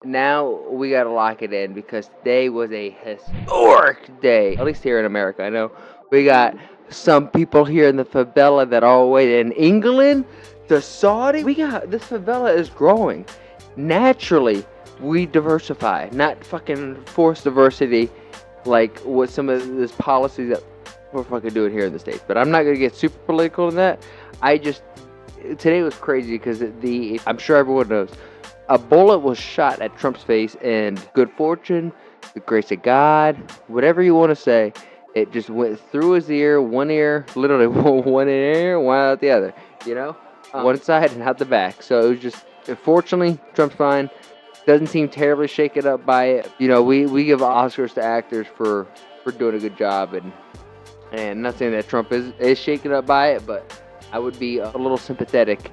Now we gotta lock it in because today was a historic day. At least here in America, I know we got some people here in the favela that all the way in England to Saudi. We got this favela is growing naturally. We diversify, not fucking forced diversity, like what some of this policies that we're fucking doing here in the States. But I'm not gonna get super political in that. I just today was crazy because I'm sure everyone knows a bullet was shot at Trump's face, and good fortune, the grace of God, whatever you want to say, it just went through his ear, one ear, literally one ear, one out the other, you know? One side and out the back. So it was just, fortunately, Trump's fine. Doesn't seem terribly shaken up by it. You know, we give Oscars to actors for doing a good job, and not saying that Trump is shaken up by it, but I would be a little sympathetic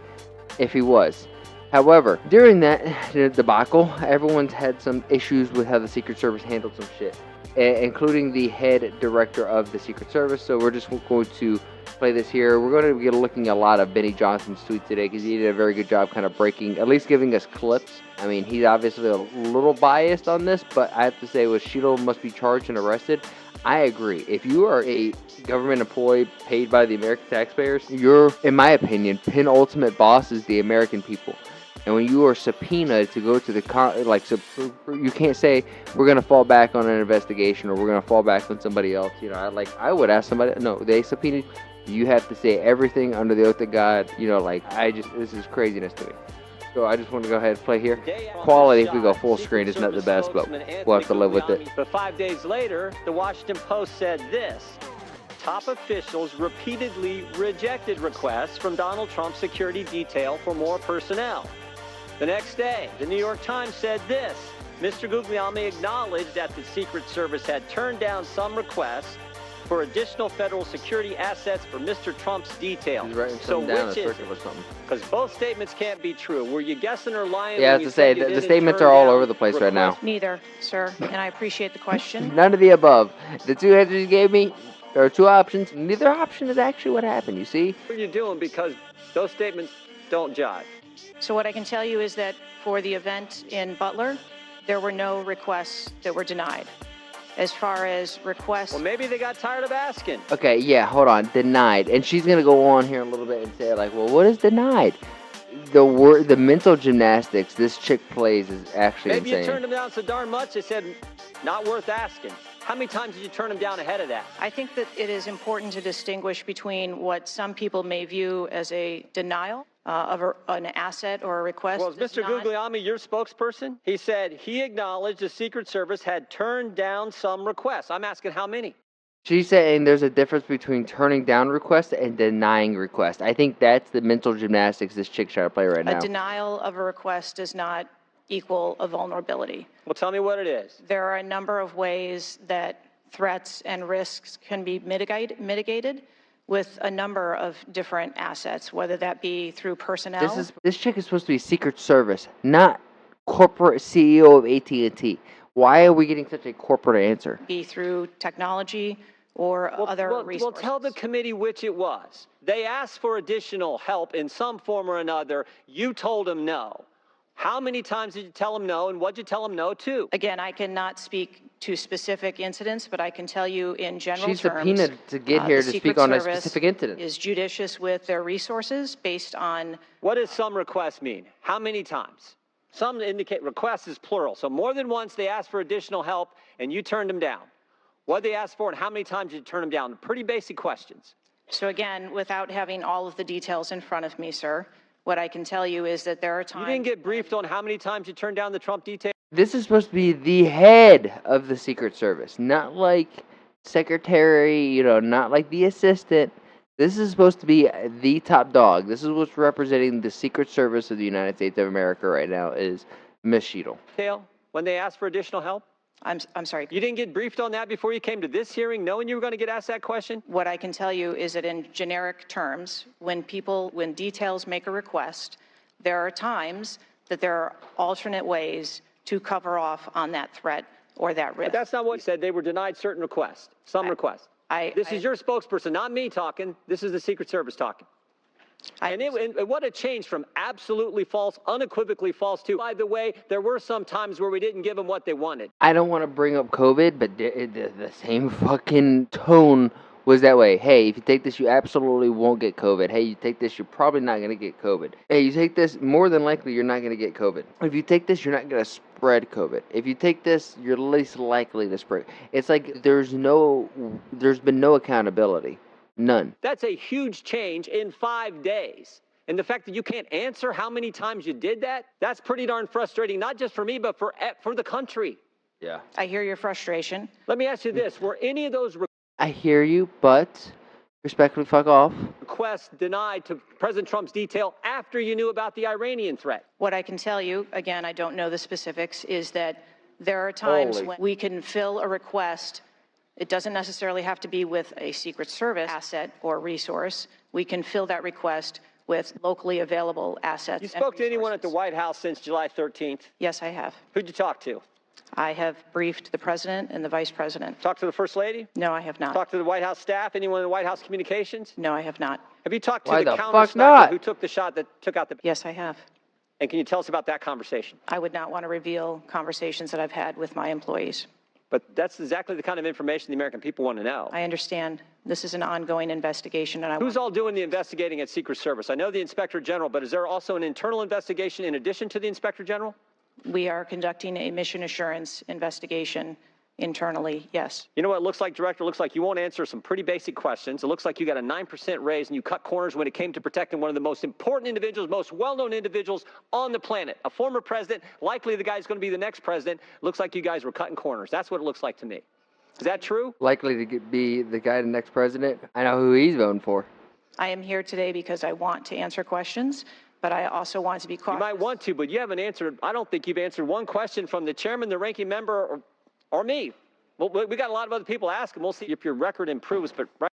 if he was. However, during that debacle, everyone's had some issues with how the Secret Service handled some shit, including the head director of the Secret Service. So we're just going to play this here. We're going to be looking at a lot of Benny Johnson's tweets today because he did a very good job kind of breaking, at least giving us clips. I mean, he's obviously a little biased on this, but I have to say, with Cheeto must be charged and arrested, I agree. If you are a government employee paid by the American taxpayers, you're, in my opinion, penultimate boss is the American people. And when you are subpoenaed to go to the you can't say we're gonna fall back on an investigation or we're gonna fall back on somebody else. You know, I would ask somebody. No, they subpoenaed. You have to say everything under the oath of God. You know, this is craziness to me. So I just want to go ahead and play here. Quality, if we go full screen, is not the best, but we'll have to live with it. But 5 days later, the Washington Post said this. Top officials repeatedly rejected requests from Donald Trump's security detail for more personnel. The next day, the New York Times said this. Mr. Guglielmi acknowledged that the Secret Service had turned down some requests for additional federal security assets for Mr. Trump's detail. So which is it? Because both statements can't be true. Were you guessing or lying? Yeah, I have to say, the statements are all over the place right now. Neither, sir, and I appreciate the question. None of the above. The two answers you gave me, there are two options. Neither option is actually what happened, you see? What are you doing? Because those statements don't jive. So what I can tell you is that for the event in Butler, there were no requests that were denied. As far as requests... Well, maybe they got tired of asking. Okay, yeah, hold on. Denied. And she's going to go on here a little bit and say, like, well, what is denied? The mental gymnastics this chick plays is actually maybe insane. You turned them down so darn much, they said, not worth asking. How many times did you turn them down ahead of that? I think that it is important to distinguish between what some people may view as a denial of an asset or a request. Well, is Mr. Guglielmi your spokesperson? He said he acknowledged the Secret Service had turned down some requests. I'm asking how many? She's saying there's a difference between turning down requests and denying requests. I think that's the mental gymnastics this chick's trying to play right now. A denial of a request does not equal a vulnerability. Well, tell me what it is. There are a number of ways that threats and risks can be mitigated with a number of different assets, whether that be through personnel. This chick is supposed to be Secret Service, not corporate CEO of AT&T. Why are we getting such a corporate answer? Be through technology or other resources. Well, tell the committee which it was. They asked for additional help in some form or another. You told them no. How many times did you tell them no, and what did you tell them no to? Again, I cannot speak to specific incidents, but I can tell you in general terms. She's subpoenaed to get here to speak on a specific incident. Is judicious with their resources based on... What does some requests mean? How many times? Some indicate requests is plural. So more than once they asked for additional help, and you turned them down. What did they ask for, and how many times did you turn them down? Pretty basic questions. So again, without having all of the details in front of me, sir, what I can tell you is that there are times... You didn't get briefed on how many times you turned down the Trump detail? This is supposed to be the head of the Secret Service, not like secretary, you know, not like the assistant. This is supposed to be the top dog. This is what's representing the Secret Service of the United States of America right now is Ms. Cheeto. When they asked for additional help? I'm sorry. You didn't get briefed on that before you came to this hearing, knowing you were going to get asked that question? What I can tell you is that in generic terms, when details make a request, there are times that there are alternate ways to cover off on that threat or that risk. But that's not what you said. They were denied certain requests, some requests. This is your spokesperson, not me talking. This is the Secret Service talking. And what a change from absolutely false, unequivocally false to, by the way, there were some times where we didn't give them what they wanted. I don't want to bring up COVID, but the same fucking tone was that way. Hey, if you take this, you absolutely won't get COVID. Hey, you take this, you're probably not going to get COVID. Hey, you take this, more than likely, you're not going to get COVID. If you take this, you're not going to spread COVID. If you take this, you're least likely to spread. It's like there's been no accountability. None. That's a huge change in 5 days. And the fact that you can't answer how many times you did that, that's pretty darn frustrating, not just for me, but for the country. Yeah. I hear your frustration. Let me ask you this. Were any of those I hear you, but respectfully, fuck off. requests denied to President Trump's detail after you knew about the Iranian threat? What I can tell you, again, I don't know the specifics, is that there are times when we can fill a request. It doesn't necessarily have to be with a Secret Service asset or resource. We can fill that request with locally available assets. You spoke to anyone at the White House since July 13th? Yes, I have. Who'd you talk to? I have briefed the president and the vice president. Talked to the First Lady? No, I have not. Talked to the White House staff? Anyone in the White House communications? No, I have not. Have you talked to Why the the counter fuck sniper not? who took the shot that took out the... Yes, I have. And can you tell us about that conversation? I would not want to reveal conversations that I've had with my employees. But that's exactly the kind of information the American people want to know. I understand this is an ongoing investigation, and Who's all doing the investigating at Secret Service? I know the Inspector General, but is there also an internal investigation in addition to the Inspector General? we are conducting a mission assurance investigation internally, yes. You know what it looks like, Director? It looks like you won't answer some pretty basic questions. It looks like you got a 9% raise and you cut corners when it came to protecting one of the most important individuals, most well-known individuals on the planet. A former president, likely the guy who's going to be the next president. Looks like you guys were cutting corners. That's what it looks like to me. Is that true? Likely to be the guy, the next president. I know who he's voting for. I am here today because I want to answer questions, but I also want to be cautious. You might want to, but you haven't answered, I don't think you've answered one question from the chairman, the ranking member, or me. Well, we got a lot of other people asking. We'll see if your record improves, but right.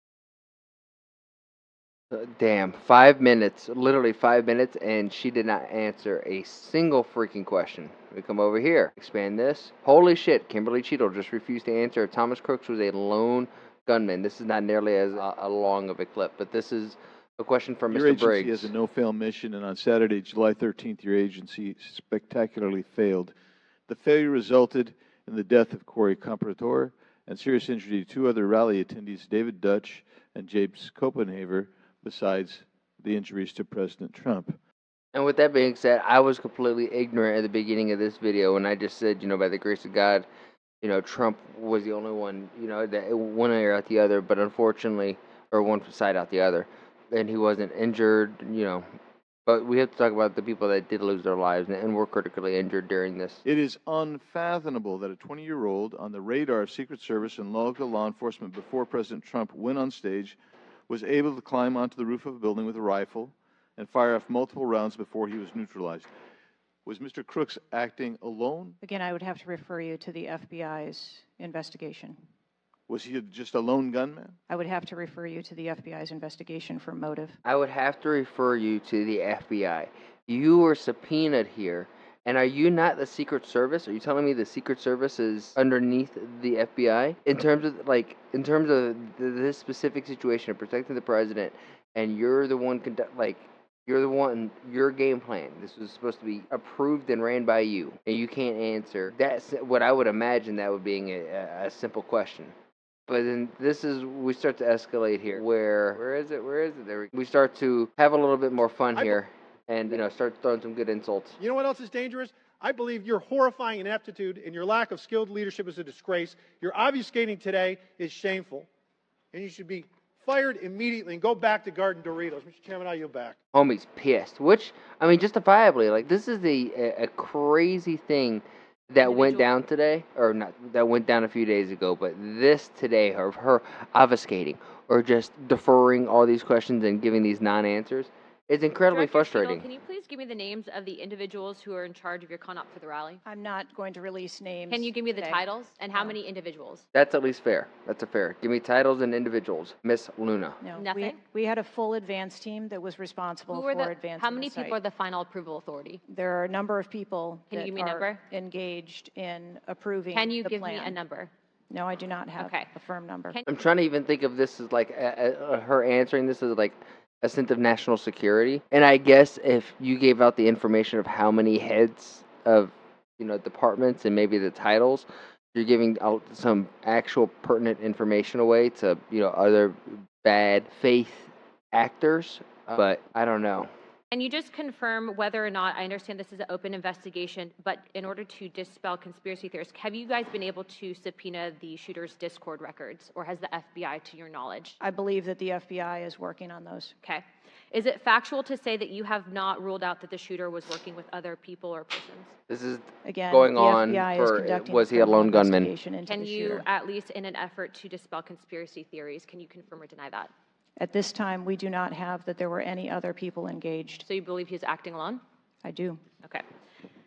Damn, 5 minutes, literally 5 minutes, and she did not answer a single freaking question. We come over here, expand this. Holy shit, Kimberly Cheadle just refused to answer if Thomas Crooks was a lone gunman. This is not nearly as long of a clip, but this is a question from Your Mr. agency Briggs. has a no-fail mission, and on Saturday, July 13th, your agency spectacularly failed. The failure resulted in the death of Corey Comparator and serious injury to two other rally attendees, David Dutch and James Copenhaver, besides the injuries to President Trump. And with that being said, I was completely ignorant at the beginning of this video when I just said, by the grace of God, Trump was the only one, that one ear out the other, but unfortunately, or one side out the other, and he wasn't injured, But we have to talk about the people that did lose their lives and were critically injured during this. It is unfathomable that a 20-year-old on the radar of Secret Service and local law enforcement before President Trump went on stage was able to climb onto the roof of a building with a rifle and fire off multiple rounds before he was neutralized. Was Mr. Crooks acting alone? Again, I would have to refer you to the FBI's investigation. Was he just a lone gunman? I would have to refer you to the FBI's investigation for motive. I would have to refer you to the FBI. You were subpoenaed here, and are you not the Secret Service? Are you telling me the Secret Service is underneath the FBI in terms of this specific situation of protecting the president, and you're the one your game plan. This was supposed to be approved and ran by you, and you can't answer. That's what I would imagine that would be a simple question. But then we start to escalate here. Where is it? There we start to have a little bit more fun here, and start throwing some good insults. You know what else is dangerous? I believe your horrifying ineptitude and your lack of skilled leadership is a disgrace. Your obfuscating today is shameful, and you should be fired immediately and go back to Garden Doritos. Mr. Chairman, I yield back. Homie's pissed, which justifiably, this is a crazy thing that went down today, or not, that went down a few days ago, but this today, of her obfuscating, or just deferring all these questions and giving these non-answers, it's incredibly Director frustrating. Cheadle, can you please give me the names of the individuals who are in charge of your conduct for the rally? I'm not going to release names. Can you give me the today. titles and how many individuals? That's at least fair. That's a fair. Give me titles and individuals. Miss Luna. No, Nothing? We had a full advance team that was responsible Who are for advancing how many the site. people are the final approval authority? There are a number of people Can you that give me a are number? engaged in approving Can you the give plan. me a number? No, I do not have Okay. a firm number. I'm trying to even think of this as her answering this as a sense of national security. And I guess if you gave out the information of how many heads of, departments and maybe the titles, you're giving out some actual pertinent information away to, other bad faith actors. But I don't know. And you just confirm whether or not, I understand this is an open investigation, but in order to dispel conspiracy theories, have you guys been able to subpoena the shooter's Discord records, or has the FBI, to your knowledge? I believe that the FBI is working on those. Okay. Is it factual to say that you have not ruled out that the shooter was working with other people or persons? This is Again, going the on FBI is for, conducting was he a criminal lone gunman? investigation into Can the you, shooter. at least in an effort to dispel conspiracy theories, can you confirm or deny that? At this time, we do not have that there were any other people engaged. So you believe he's acting alone? I do. Okay.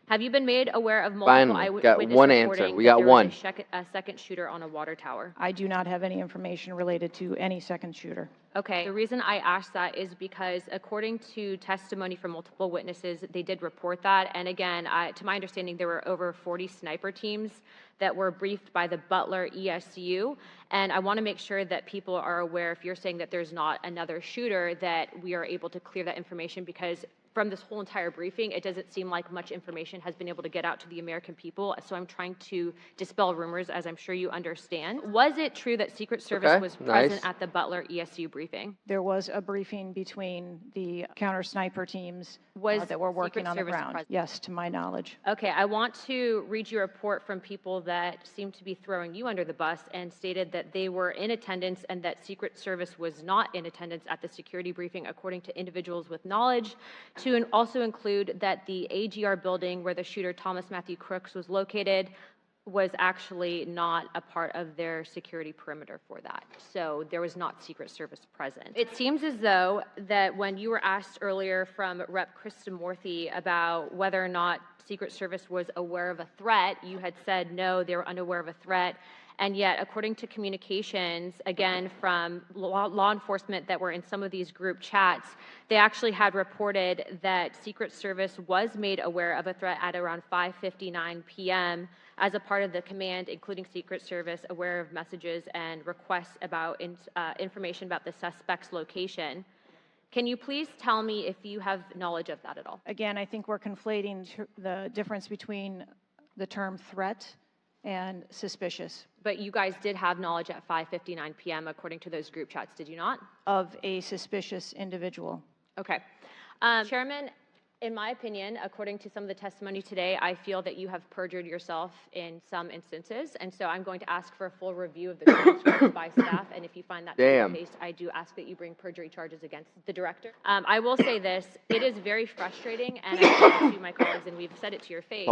Have you been made aware of multiple Finally, got eyewitness one answer. reporting We that got there one. was a second shooter on a water tower? I do not have any information related to any second shooter. Okay. The reason I asked that is because according to testimony from multiple witnesses, they did report that. And again, to my understanding, there were over 40 sniper teams that were briefed by the Butler ESU. And I want to make sure that people are aware, if you're saying that there's not another shooter, that we are able to clear that information, because from this whole entire briefing, it doesn't seem like much information has been able to get out to the American people. So I'm trying to dispel rumors, as I'm sure you understand. Was it true that Secret Service was present at the Butler ESU briefing? There was a briefing between the counter sniper teams that were working Secret on the Service ground. present? Yes, to my knowledge. Okay, I want to read you a report from people that seem to be throwing you under the bus and stated that they were in attendance and that Secret Service was not in attendance at the security briefing, according to individuals with knowledge, to also include that the AGR building where the shooter Thomas Matthew Crooks was located was actually not a part of their security perimeter for that. So there was not Secret Service present. It seems as though that when you were asked earlier from Rep. Krishnamurthy about whether or not Secret Service was aware of a threat, you had said no, they were unaware of a threat. And yet, according to communications, again, from law enforcement that were in some of these group chats, they actually had reported that Secret Service was made aware of a threat at around 5:59 p.m. as a part of the command, including Secret Service, aware of messages and requests about information about the suspect's location. Can you please tell me if you have knowledge of that at all? Again, I think we're conflating the difference between the term threat and suspicious. But you guys did have knowledge at 5:59 p.m. according to those group chats, did you not? Of a suspicious individual. Okay. Chairman, in my opinion, according to some of the testimony today, I feel that you have perjured yourself in some instances, and so I'm going to ask for a full review of the transcripts by staff, and if you find that to be the case, I do ask that you bring perjury charges against the director. I will say this, it is very frustrating, and I say it to my colleagues, and we've said it to your face,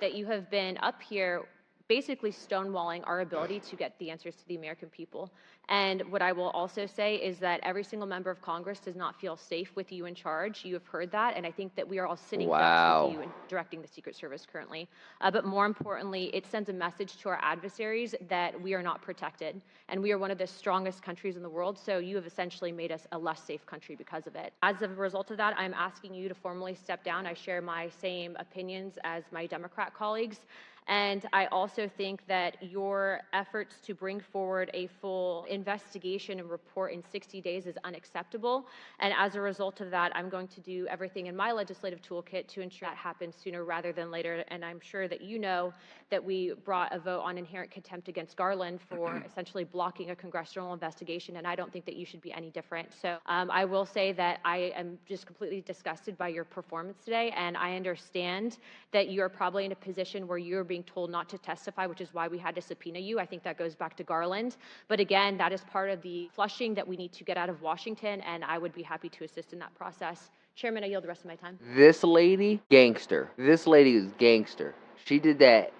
that you have been up here basically stonewalling our ability to get the answers to the American people. And what I will also say is that every single member of Congress does not feel safe with you in charge. You have heard that, and I think that we are all sitting ducks with you in directing the Secret Service currently. But more importantly, it sends a message to our adversaries that we are not protected, and we are one of the strongest countries in the world, so you have essentially made us a less safe country because of it. As a result of that, I'm asking you to formally step down. I share my same opinions as my Democrat colleagues. And I also think that your efforts to bring forward a full investigation and report in 60 days is unacceptable. And as a result of that, I'm going to do everything in my legislative toolkit to ensure that happens sooner rather than later. And I'm sure that you know that we brought a vote on inherent contempt against Garland for essentially blocking a congressional investigation. And I don't think that you should be any different. So I will say that I am just completely disgusted by your performance today. And I understand that you're probably in a position where you're being told not to testify, which is why we had to subpoena you. I think that goes back to Garland. But again, that is part of the flushing that we need to get out of Washington, and I would be happy to assist in that process. Chairman, I yield the rest of my time. This lady, gangster. This lady is gangster. She did that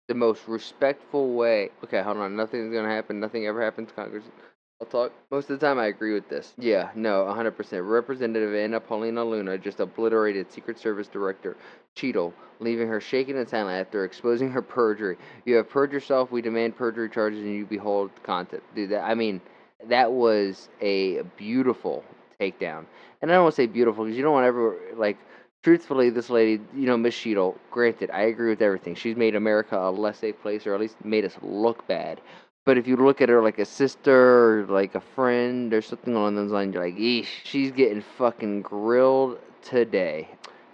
the most respectful way. Okay, hold on. Nothing's going to happen. Nothing ever happens, Congress. I'll talk. Most of the time, I agree with this. Yeah, no, 100%. Representative Anna Paulina Luna just obliterated Secret Service Director Cheadle, leaving her shaken and silent after exposing her perjury. You have perjured yourself. We demand perjury charges, and you behold the content. Dude, that was a beautiful takedown. And I don't want to say beautiful because you don't want to ever, truthfully, this lady, Miss Cheadle, granted, I agree with everything. She's made America a less safe place, or at least made us look bad. But if you look at her like a sister or like a friend or something along those lines, you're like, eesh, she's getting fucking grilled today.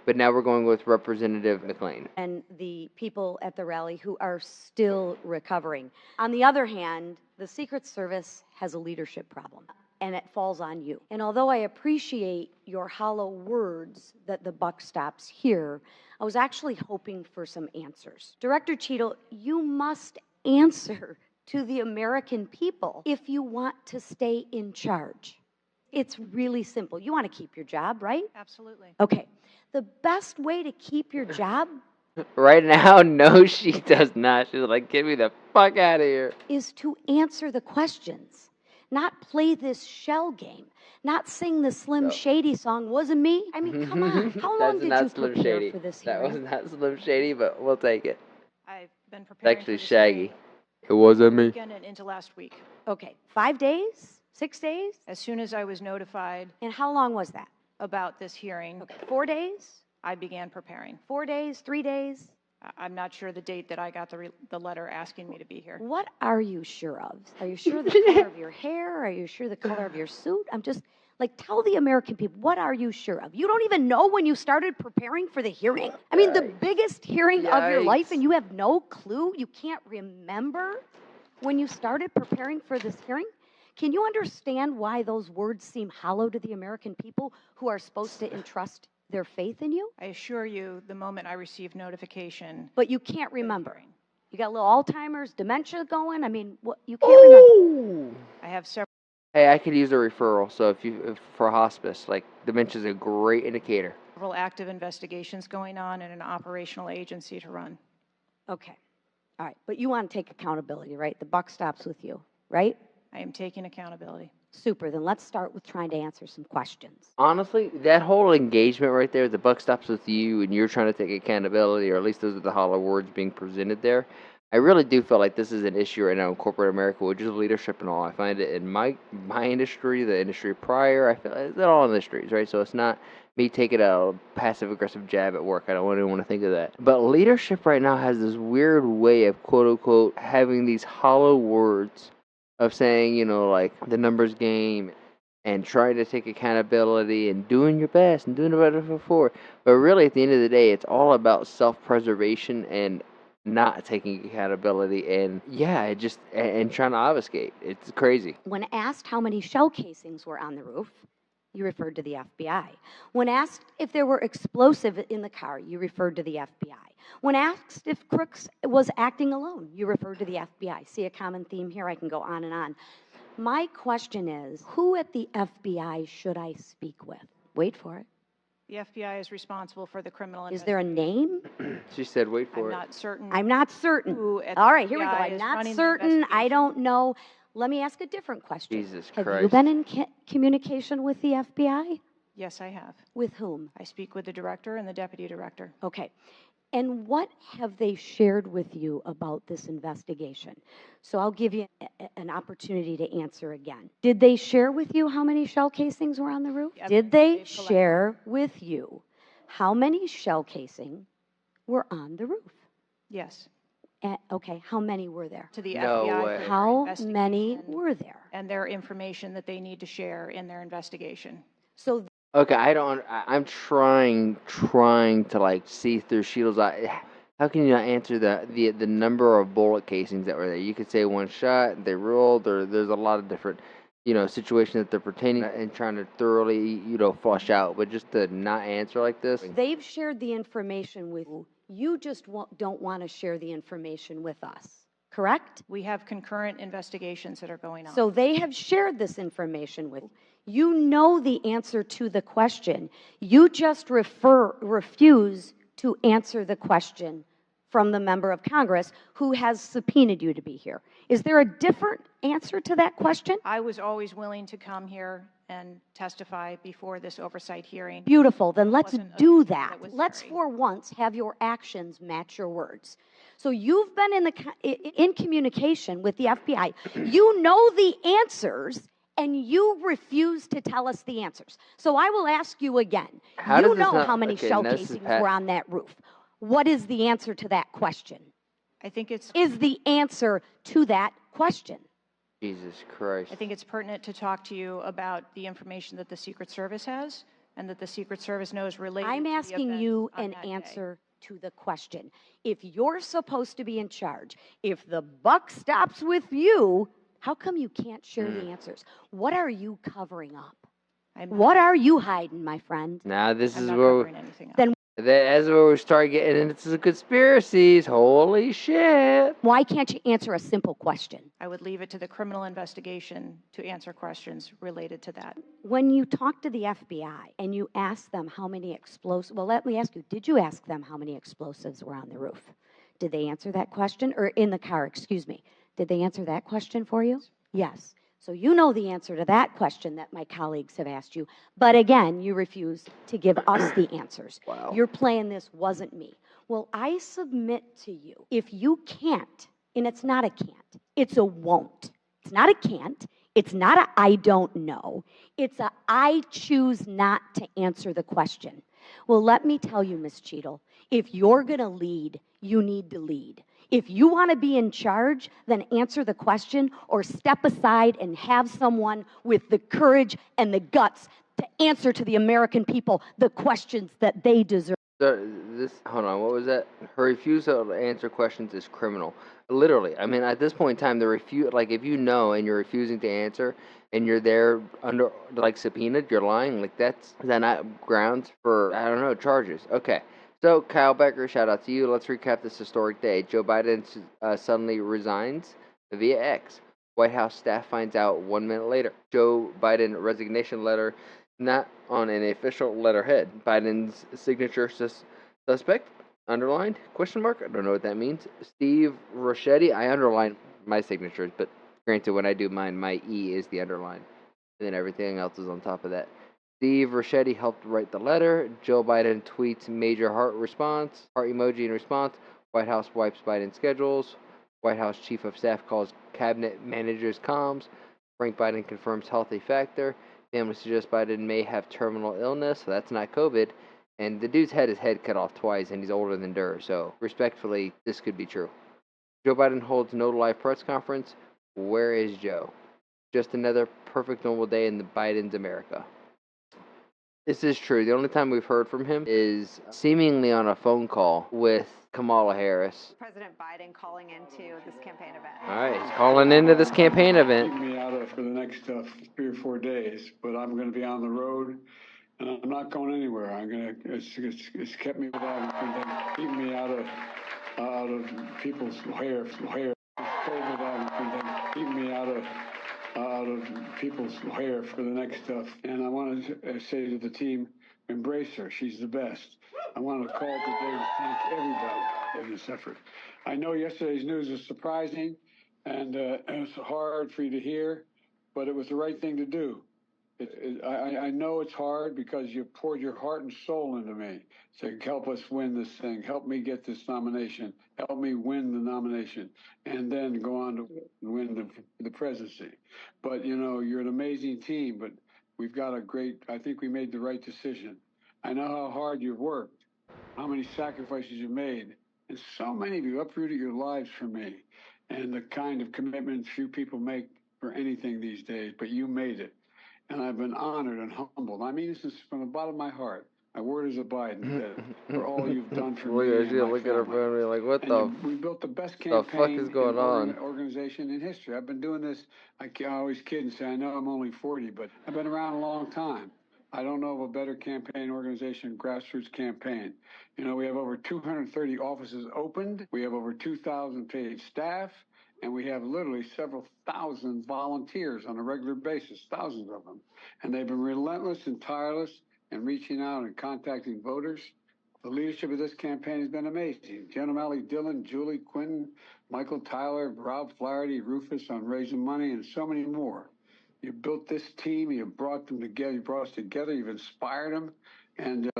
But now we're going with Representative McLean. And the people at the rally who are still recovering. On the other hand, the Secret Service has a leadership problem, and it falls on you. And although I appreciate your hollow words that the buck stops here, I was actually hoping for some answers. Director Cheadle, you must answer to the American people if you want to stay in charge. It's really simple. You want to keep your job, right? Absolutely. Okay. The best way to keep your job Right now, no, she does not. She's like, get me the fuck out of here. is to answer the questions, not play this shell game, not sing the Slim Shady song, wasn't me? I mean, come on. How long That's did not you Slim prepare Shady. for this That hearing? was not Slim Shady, but we'll take it. I've been It's preparing actually for this Shaggy. hearing It wasn't me. weekend and into last week. Okay, 5 days? 6 days? As soon as I was notified And how long was that? about this hearing, Okay, 4 days? I began preparing. 4 days? 3 days? I'm not sure the date that I got the letter asking me to be here. What are you sure of? Are you sure the color of your hair? Are you sure the color of your suit? I'm just, like, tell the American people, what are you sure of? You don't even know when you started preparing for the hearing? I mean, the biggest hearing of your life, and you have no clue? You can't remember when you started preparing for this hearing? Can you understand why those words seem hollow to the American people who are supposed to entrust their faith in you? I assure you, the moment I received notification, But you can't remember. You got a little Alzheimer's, dementia going? I mean, what, you can't remember. I have several Hey, I could use a referral. So if for hospice, like dementia's a great indicator. active investigations going on and an operational agency to run. Okay. All right. But you want to take accountability, right? The buck stops with you, right? I am taking accountability. Super. Then let's start with trying to answer some questions. Honestly, that whole engagement right there, the buck stops with you and you're trying to take accountability, or at least those are the hollow words being presented there. I really do feel like this is an issue right now in corporate America, which is leadership and all. I find it in my industry, the industry prior. I feel like they're all industries, right? So it's not me taking a passive aggressive jab at work. I don't even want to think of that. But leadership right now has this weird way of quote unquote having these hollow words of saying, you know, like the numbers game and trying to take accountability and doing your best and doing it better before. But really, at the end of the day, it's all about self-preservation and not taking accountability and and trying to obfuscate. It's crazy. When asked how many shell casings were on the roof, you referred to the FBI. When asked if there were explosive in the car, you referred to the FBI. When asked if Crooks was acting alone, you referred to the FBI. See a common theme here? I can go on and on. My question is, who at the FBI should I speak with? Wait for it. The FBI is responsible for the criminal Is there a name? She said, wait for I'm it. not certain. I'm not certain. Who at All the right, here we go. FBI I'm is not running the certain. I investigation. don't know. Let me ask a different question. Jesus Have you Christ. been in communication with the FBI? Yes, I have. With whom? I speak with the director and the deputy director. Okay. And what have they shared with you about this investigation? So I'll give you an opportunity to answer again. Did they share with you how many shell casings were on the roof? Yes, Did they they've collected. share with you how many shell casing were on the roof? Yes, Okay, how many were there? to the No FBI way. for their How investigation many were there? and their information that they need to share in their investigation. So Okay, I'm trying to like see through Sheila's eye. How can you not answer the number of bullet casings that were there? You could say one shot, they rolled, or there's a lot of different, situations that they're pertaining and trying to thoroughly, flush out. But just to not answer like this, they've shared the information with you. You just don't want to share the information with us, correct? We have concurrent investigations that are going on. So they have shared this information with you. You know the answer to the question. You just refuse to answer the question from the member of Congress who has subpoenaed you to be here. Is there a different answer to that question? I was always willing to come here and testify before this oversight hearing. Beautiful. Then let's Wasn't a- do that. that was Let's very- for once have your actions match your words. So you've been in communication with the FBI. You know the answers, and you refuse to tell us the answers. So I will ask you again. How You does this know not- how many okay, shell this is casings Pat- were on that roof. What is the answer to that question? I think it's is the answer to that question. Jesus Christ. I think it's pertinent to talk to you about the information that the Secret Service has and that the Secret Service knows related I'm to the asking events you on an that day. answer to the question. If you're supposed to be in charge, if the buck stops with you, how come you can't share the answers? What are you covering up? What are you hiding, my friend? Now this I'm is not where covering anything up. Then that's where we start getting into the conspiracies. Holy shit. why can't you answer a simple question? I would leave it to the criminal investigation to answer questions related to that. When you talk to the FBI and you ask them how many explosives, well, let me ask you, did you ask them how many explosives were on the roof? Did they answer that question? Or in the car, excuse me. Did they answer that question for you? Yes. So you know the answer to that question that my colleagues have asked you. But again, you refuse to give us the answers. Wow. You're playing this wasn't me. Well, I submit to you, if you can't, and it's not a can't, it's a won't. It's not a can't. It's not a I don't know. It's a I choose not to answer the question. Well, let me tell you, Ms. Cheadle, if you're going to lead, you need to lead. If you want to be in charge, then answer the question or step aside and have someone with the courage and the guts to answer to the American people the questions that they deserve. Hold on, what was that? Her refusal to answer questions is criminal. Literally, I mean, at this point in time, like, if you know and you're refusing to answer and you're there under, like, subpoenaed, you're lying, like, is that not grounds for, I don't know, charges? Okay. So, Kyle Becker, shout out to you. Let's recap this historic day. Joe Biden suddenly resigns via X. White House staff finds out 1 minute later. Joe Biden resignation letter not on an official letterhead. Biden's signature suspect, underlined, question mark, I don't know what that means. Steve Rossetti, I underline my signatures, but granted, when I do mine, my E is the underline, and then everything else is on top of that. Steve Rossetti helped write the letter. Joe Biden tweets major heart emoji in response. White House wipes Biden schedules. White House Chief of Staff calls cabinet managers comms. Frank Biden confirms healthy factor. Family suggests Biden may have terminal illness, so that's not COVID. And the dude's had his head cut off twice, and he's older than Durr, so respectfully, this could be true. Joe Biden holds no live press conference. Where is Joe? Just another perfect normal day in the Biden's America. This is true. The only time we've heard from him is seemingly on a phone call with Kamala Harris. President Biden calling into this campaign event. All right, he's calling into this campaign event. Keep me out of for the next 3 or 4 days, but I'm going to be on the road, and I'm not going anywhere. It's kept me without, keep me out of people's hair. COVID, keep me out of people's hair for the next stuff. And I want to say to the team, embrace her. She's the best. I want to call today to thank everybody in this effort. I know yesterday's news was surprising, and it was hard for you to hear, but it was the right thing to do. I know it's hard because you poured your heart and soul into me to help us win this thing. Help me get this nomination. Help me win the nomination, and then go on to win the presidency. But, you know, you're an amazing team, but we've got I think we made the right decision. I know how hard you've worked, how many sacrifices you made, and so many of you uprooted your lives for me, and the kind of commitment few people make for anything these days, but you made it. And I've been honored and humbled. I mean this from the bottom of my heart. My word is a Biden for all you've done for me and my look at her family. family like, what We built the best the fuck campaign is going on? organization in history. I've been doing this. I always kid and say I know I'm only 40, but I've been around a long time. I don't know of a better campaign organization, grassroots campaign. You know, we have over 230 offices opened. We have over 2,000 paid staff. And we have literally several thousand volunteers on a regular basis, thousands of them. And they've been relentless and tireless in reaching out and contacting voters. The leadership of this campaign has been amazing. Jen O'Malley, Dillon, Julie, Quinn, Michael Tyler, Rob Flaherty, Rufus on raising money, and so many more. You built this team, you brought them together, you brought us together, you've inspired them, and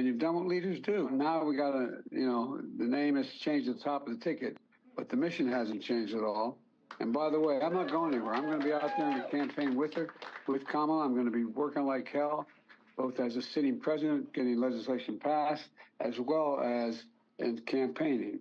you've done what leaders do. Now we got to, you know, the name has changed at the top of the ticket, but the mission hasn't changed at all. And by the way, I'm not going anywhere. I'm going to be out there in the campaign with her, with Kamala. I'm going to be working like hell, both as a sitting president, getting legislation passed, as well as in campaigning.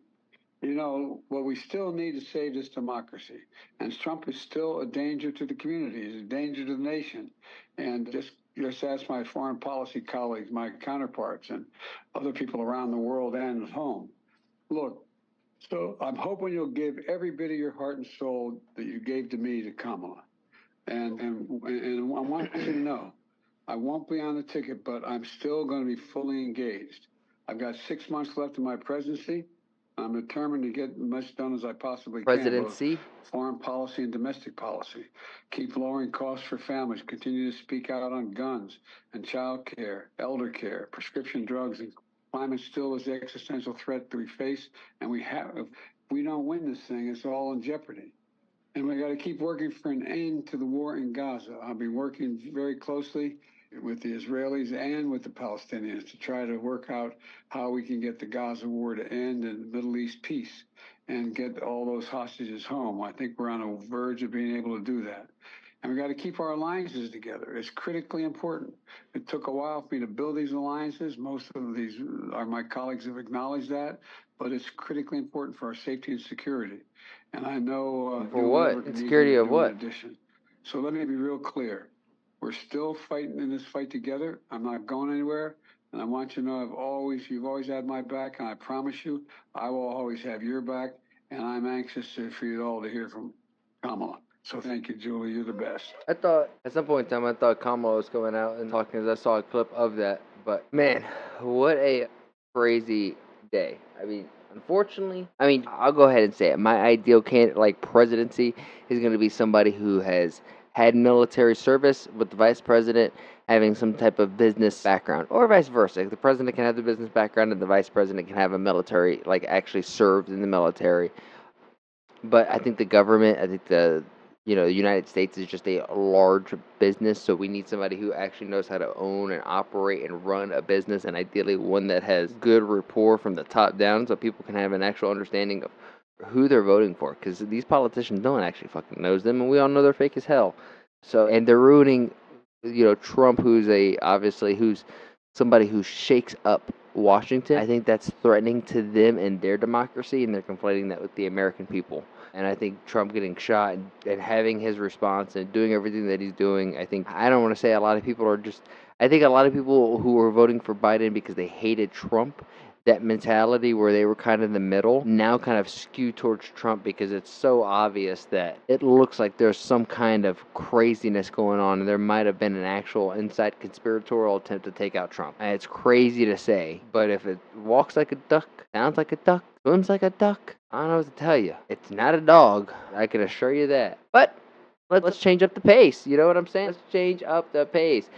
You know, what we still need to save this democracy. And Trump is still a danger to the community, he's a danger to the nation. And just ask my foreign policy colleagues, my counterparts, and other people around the world and at home. Look, so I'm hoping you'll give every bit of your heart and soul that you gave to me to Kamala. And I want you to know, I won't be on the ticket, but I'm still going to be fully engaged. I've got 6 months left in my presidency. I'm determined to get as much done as I possibly can, Presidency. both foreign policy and domestic policy. Keep lowering costs for families. Continue to speak out on guns and child care, elder care, prescription drugs, and climate still is the existential threat that we face. And if we don't win this thing, it's all in jeopardy. And we got to keep working for an end to the war in Gaza. I'll be working very closely with the Israelis and with the Palestinians to try to work out how we can get the Gaza war to end and Middle East peace and get all those hostages home. I think we're on the verge of being able to do that. And we got to keep our alliances together. It's critically important. It took a while for me to build these alliances. Most of these my colleagues have acknowledged that, but it's critically important for our safety and security. And I know For what? Insecurity of what? in addition. So let me be real clear. We're still fighting in this fight together. I'm not going anywhere. And I want you to know you've always had my back, and I promise you, I will always have your back. And I'm anxious for you all to hear from Kamala. So thank you, Julie. You're the best. I thought at some point in time I thought Kamala was coming out and talking because I saw a clip of that. But man, what a crazy day. I mean, unfortunately, I'll go ahead and say it. My ideal candidate, like presidency, is going to be somebody who has had military service, with the vice president having some type of business background, or vice versa. The president can have the business background, and the vice president can have a military, like actually served in the military. But I think the United States is just a large business, so we need somebody who actually knows how to own and operate and run a business, and ideally one that has good rapport from the top down, so people can have an actual understanding of who they're voting for. Because these politicians no one actually fucking knows them, and we all know they're fake as hell. So, and they're ruining, Trump, who's somebody who shakes up Washington. I think that's threatening to them and their democracy, and they're conflating that with the American people. And I think Trump getting shot and having his response and doing everything that he's doing, I don't want to say a lot of people I think a lot of people who were voting for Biden because they hated Trump, that mentality where they were kind of in the middle, now kind of skew towards Trump because it's so obvious that it looks like there's some kind of craziness going on, and there might have been an actual inside conspiratorial attempt to take out Trump. And it's crazy to say, but if it walks like a duck, sounds like a duck, swims like a duck, I don't know what to tell you. It's not a dog. I can assure you that. But let's change up the pace. You know what I'm saying? Let's change up the pace.